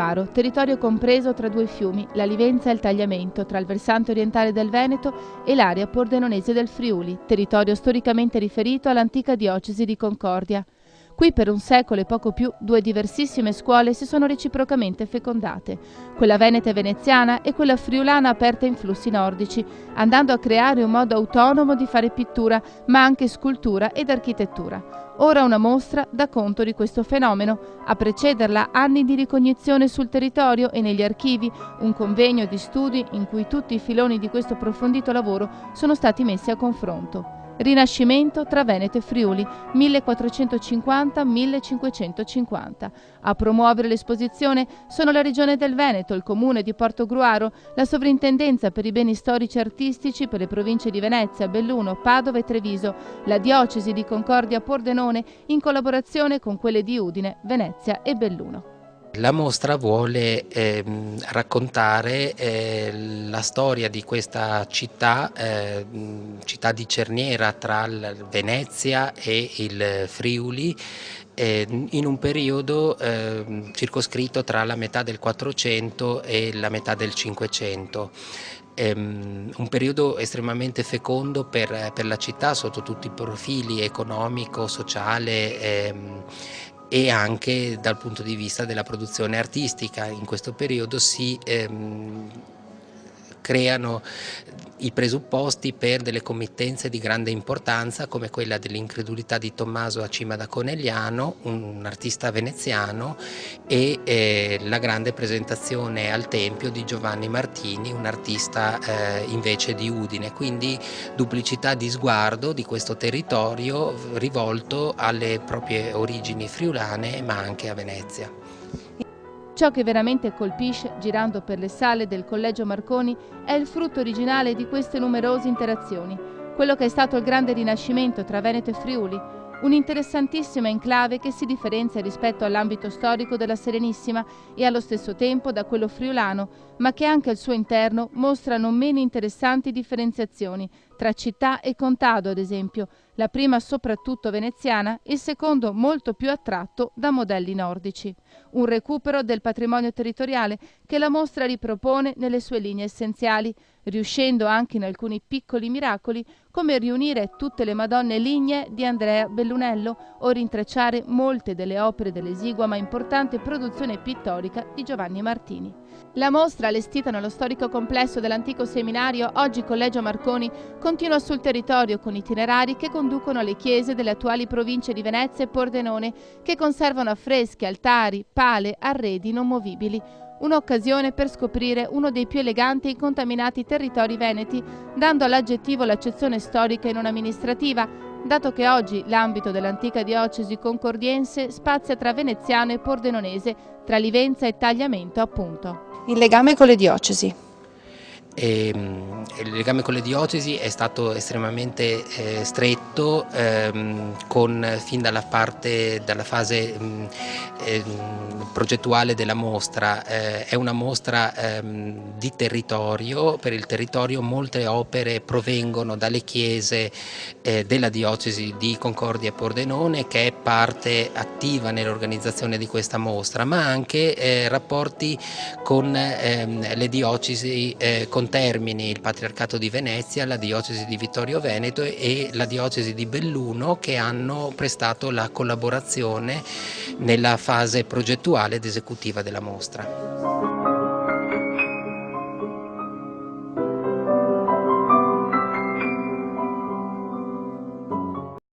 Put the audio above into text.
Gruaro, territorio compreso tra due fiumi, la Livenza e il Tagliamento, tra il versante orientale del Veneto e l'area pordenonese del Friuli, territorio storicamente riferito all'antica diocesi di Concordia. Qui per un secolo e poco più due diversissime scuole si sono reciprocamente fecondate, quella veneta e veneziana e quella friulana aperta in flussi nordici, andando a creare un modo autonomo di fare pittura, ma anche scultura ed architettura. Ora una mostra dà conto di questo fenomeno, a precederla anni di ricognizione sul territorio e negli archivi, un convegno di studi in cui tutti i filoni di questo approfondito lavoro sono stati messi a confronto. Rinascimento tra Veneto e Friuli, 1450-1550. A promuovere l'esposizione sono la Regione del Veneto, il Comune di Portogruaro, la Sovrintendenza per i beni storici e artistici per le province di Venezia, Belluno, Padova e Treviso, la Diocesi di Concordia Pordenone in collaborazione con quelle di Udine, Venezia e Belluno. La mostra vuole raccontare la storia di questa città, città di cerniera tra Venezia e il Friuli, in un periodo circoscritto tra la metà del 400 e la metà del 500. Un periodo estremamente fecondo per la città sotto tutti i profili economico, sociale e anche dal punto di vista della produzione artistica. In questo periodo si creano i presupposti per delle committenze di grande importanza come quella dell'Incredulità di Tommaso a Cima da Conegliano, un artista veneziano, e la grande presentazione al Tempio di Giovanni Martini, un artista invece di Udine. Quindi duplicità di sguardo di questo territorio rivolto alle proprie origini friulane ma anche a Venezia. Ciò che veramente colpisce, girando per le sale del Collegio Marconi, è il frutto originale di queste numerose interazioni, quello che è stato il grande rinascimento tra Veneto e Friuli, un'interessantissima enclave che si differenzia rispetto all'ambito storico della Serenissima e allo stesso tempo da quello friulano, ma che anche al suo interno mostra non meno interessanti differenziazioni tra città e contado, ad esempio, la prima soprattutto veneziana, il secondo molto più attratto da modelli nordici. Un recupero del patrimonio territoriale che la mostra ripropone nelle sue linee essenziali, riuscendo anche in alcuni piccoli miracoli come riunire tutte le Madonne lignee di Andrea Bellunello o rintrecciare molte delle opere dell'esigua ma importante produzione pittorica di Giovanni Martini. La mostra, allestita nello storico complesso dell'antico seminario, oggi Collegio Marconi, continua sul territorio con itinerari che conducono alle chiese delle attuali province di Venezia e Pordenone, che conservano affreschi, altari, pale, arredi non movibili. Un'occasione per scoprire uno dei più eleganti e incontaminati territori veneti, dando all'aggettivo l'accezione storica e non amministrativa, dato che oggi l'ambito dell'antica diocesi concordiense spazia tra veneziano e pordenonese, tra Livenza e Tagliamento appunto. Il legame con le diocesi. Il legame con le diocesi è stato estremamente stretto fin dalla fase progettuale della mostra. È una mostra di territorio. Per il territorio molte opere provengono dalle chiese della diocesi di Concordia e Pordenone, che è parte attiva nell'organizzazione di questa mostra, ma anche rapporti con le diocesi contermini, il Patriarcato di Venezia, la diocesi di Vittorio Veneto e la diocesi di Belluno, che hanno prestato la collaborazione nella fase progettuale ed esecutiva della mostra.